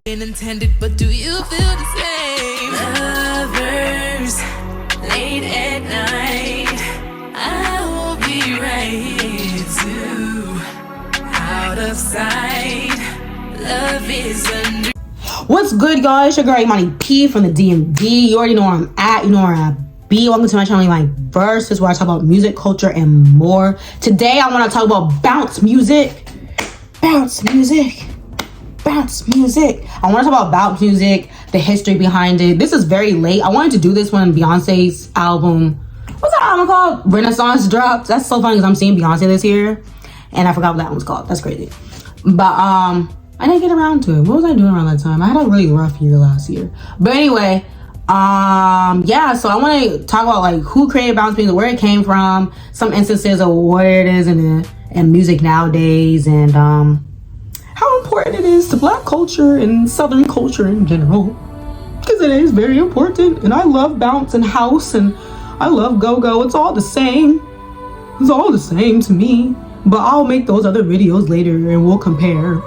Intended, but do you feel the same? Lovers, late at night, I will be right here too. Out of sight, love is under. What's good, y'all? It's your girl Imani P from the DMV. You already know where I'm at. You know where I be. Welcome to my channel, Imaniversus, where I talk about music, culture, and more. Today, I want to talk about bounce music. Bounce music. Bounce music. I want to talk about bounce music, the history behind it. This is very late. I wanted to do this when Beyonce's album, what's that album called? Renaissance dropped. That's so funny because I'm seeing Beyonce this year, and I forgot what that one's called. That's crazy. But I didn't get around to it. What was I doing around that time? I had a really rough year last year. But anyway, yeah, so I want to talk about like who created bounce music, where it came from, some instances of what it is in music nowadays, and how important it is to Black culture and Southern culture in general, because it is very important. And I love bounce and house, and I love go-go. It's all the same. It's all the same to me. But I'll make those other videos later and we'll compare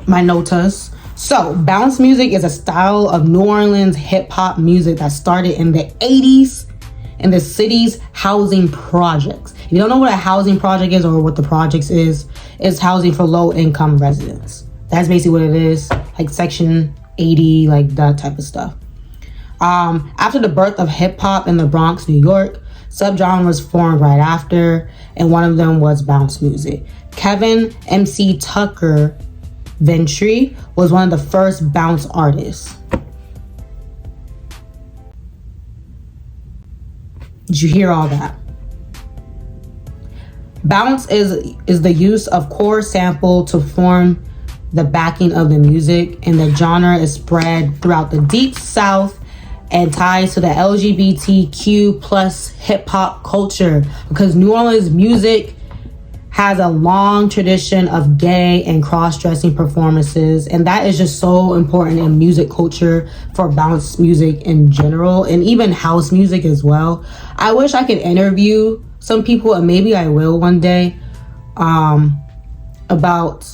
my notas. So bounce music is a style of New Orleans hip-hop music that started in the 80s in the city's housing projects. If you don't know what a housing project is or what the projects is, it's housing for low-income residents. That's basically what it is, like Section 80, like that type of stuff. After the birth of hip-hop in the Bronx, New York, subgenres formed right after, and one of them was bounce music. Kevin MC Tucker Ventry was one of the first bounce artists. Did you hear all that? Bounce is the use of core sample to form the backing of the music, and the genre is spread throughout the Deep South and ties to the LGBTQ plus hip hop culture, because New Orleans music has a long tradition of gay and cross-dressing performances, and that is just so important in music culture for bounce music in general, and even house music as well. I wish I could interview some people, and maybe I will one day, about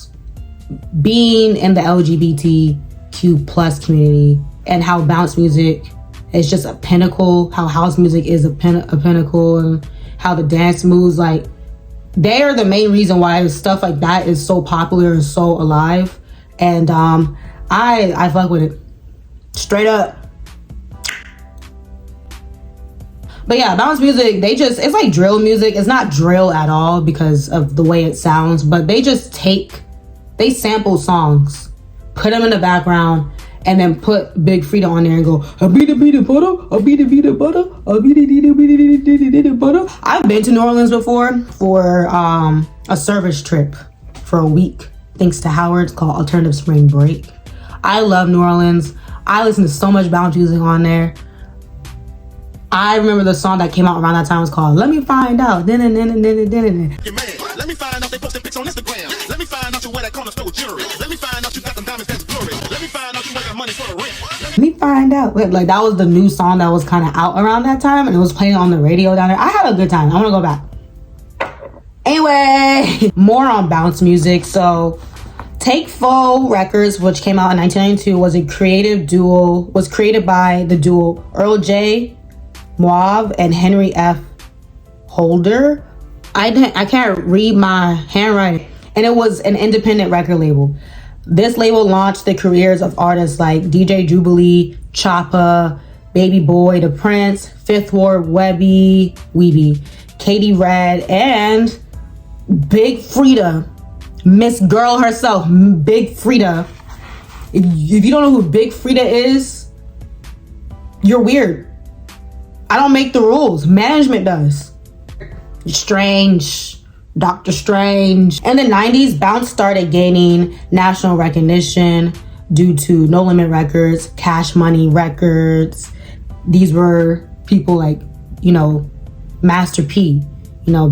being in the LGBTQ plus community and how bounce music is just a pinnacle, how house music is a pinnacle, and how the dance moves, like, they are the main reason why stuff like that is so popular and so alive. And I fuck with it straight up. But yeah, bounce music, it's like drill music. It's not drill at all because of the way it sounds, but they sample songs, put them in the background, and then put Big Frida on there and go, I beat the butter, I beat the butter, I beat the butter. I've been to New Orleans before for a service trip for a week, thanks to Howard. It's called Alternative Spring Break. I love New Orleans. I listen to so much bounce music on there. I remember the song that came out around that time was called Let Me Find Out. Let me find out they posted pics on Instagram. Let me find out you wear that corner store jewelry. Let me find out you got them diamonds that's blurry. Let me find out you got money for the rent. Let me find out. Like, that was the new song that was kind of out around that time, and it was playing on the radio down there. I had a good time. I want to go back. Anyway, more on bounce music. So Take Four Records, which came out in 1992, was created by the duo Earl J. Mauve and Henry F. Holder. I can't read my handwriting. And it was an independent record label. This label launched the careers of artists like DJ Jubilee, Choppa, Baby Boy, The Prince, Fifth Ward, Weeby, Katie Red, and Big Frida, Miss Girl herself, Big Frida. If you don't know who Big Frida is, you're weird. I don't make the rules. Management does. Strange. Dr. Strange. In the 90s, bounce started gaining national recognition due to No Limit Records, Cash Money Records. These were people like, Master P,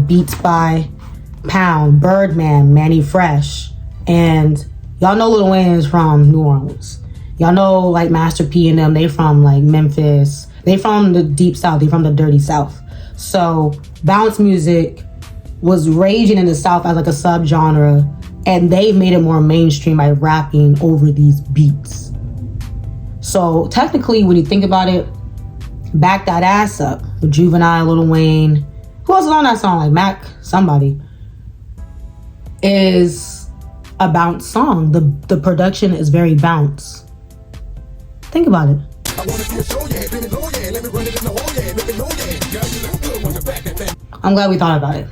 Beats by Pound, Birdman, Manny Fresh. And y'all know Lil Wayne is from New Orleans. Y'all know like Master P and them, they from like Memphis. They from the Deep South, they from the Dirty South. So bounce music was raging in the South as like a subgenre, and they've made it more mainstream by rapping over these beats. So technically, when you think about it, Back That Ass Up with Juvenile, Lil Wayne, who else is on that song? Like Mac, somebody, is a bounce song. The production is very bounce. Think about it. I'm glad we thought about it.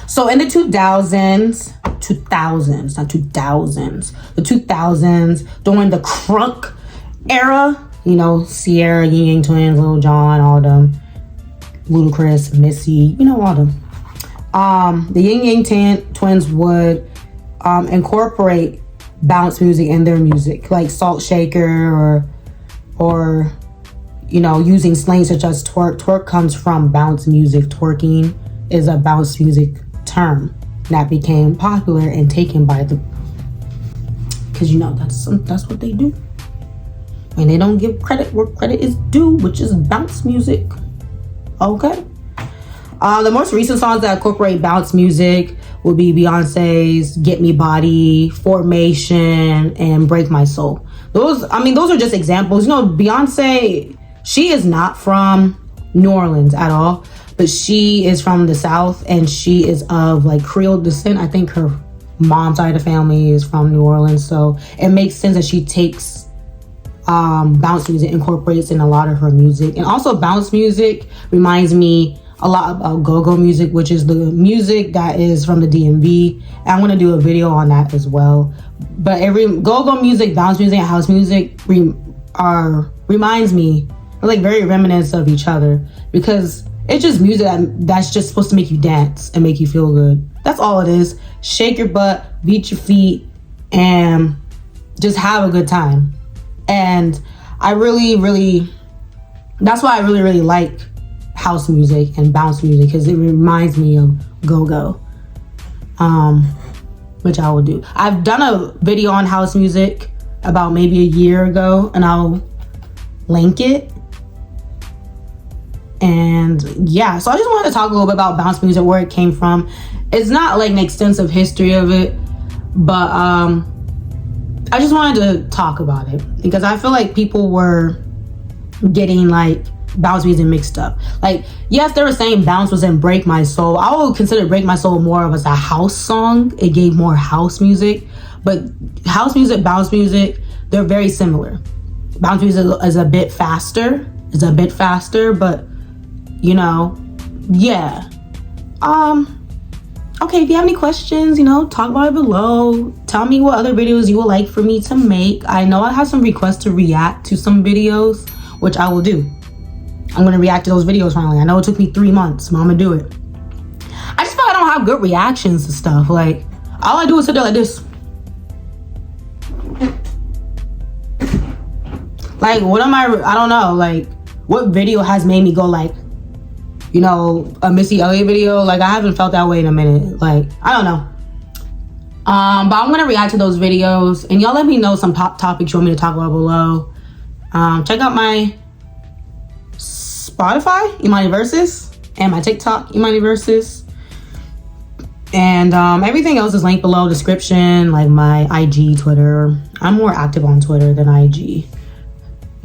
So in the 2000s, the 2000s, during the crunk era, you know, Sierra, Ying Yang Twins, Lil Jon, all them, Ludacris, Missy, you know, all them. The Ying Yang Twins would incorporate bounce music in their music, like Salt Shaker or you know, using slang such as twerk. Twerk comes from bounce music. Twerking is a bounce music term that became popular and taken by the, because you know that's what they do, and they don't give credit where credit is due, which is bounce music. Okay. The most recent songs that incorporate bounce music would be Beyonce's Get Me Body, Formation, and Break My Soul. Those are just examples. You know, Beyonce, she is not from New Orleans at all, but she is from the South, and she is of like Creole descent. I think her mom's side of the family is from New Orleans, so it makes sense that she takes bounce music, incorporates in a lot of her music. And also bounce music reminds me a lot about Gogo music, which is the music that is from the DMV. And I'm gonna do a video on that as well. But every Gogo music, bounce music, and house music reminds me, like, very reminiscent of each other, because it's just music that's just supposed to make you dance and make you feel good. That's all it is. Shake your butt, beat your feet, and just have a good time. And that's why I really like house music and bounce music, because it reminds me of Gogo, which I will do. I've done a video on house music about maybe a year ago, and I'll link it. And yeah, so I just wanted to talk a little bit about bounce music, where it came from. It's not like an extensive history of it, but I just wanted to talk about it because I feel like people were getting like bounce music mixed up. Like, yes, they were saying bounce was in Break My Soul. I would consider Break My Soul more of as a house song. It gave more house music, but house music, bounce music, they're very similar. Bounce music is a bit faster, but you know, yeah. Okay, if you have any questions, you know, talk about it below. Tell me what other videos you would like for me to make. I know I have some requests to react to some videos, which I will do. I'm gonna react to those videos finally. I know it took me 3 months, but I'm gonna do it. I just feel like I don't have good reactions to stuff. Like, all I do is sit there like this. Like, what am I don't know, like, what video has made me go like, you know, a Missy Elliott video? Like, I haven't felt that way in a minute. Like, I don't know. But I'm gonna react to those videos, and y'all let me know some topics you want me to talk about below. Check out my Spotify, imaniversus, and my TikTok, imaniversus. And everything else is linked below, description, like my IG, Twitter. I'm more active on Twitter than IG.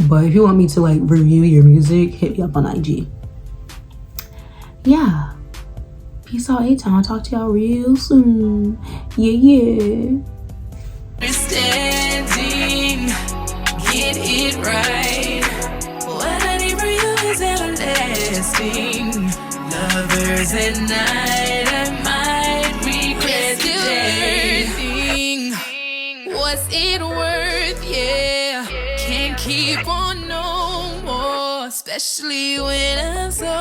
But if you want me to like review your music, hit me up on IG. Yeah. Peace out, A-Town. I'll talk to y'all real soon. Yeah. Understanding, get it right. What I need from you is everlasting. Lovers at night, I might regret the day. What's it worth? Yeah, can't keep on no more, especially when I'm so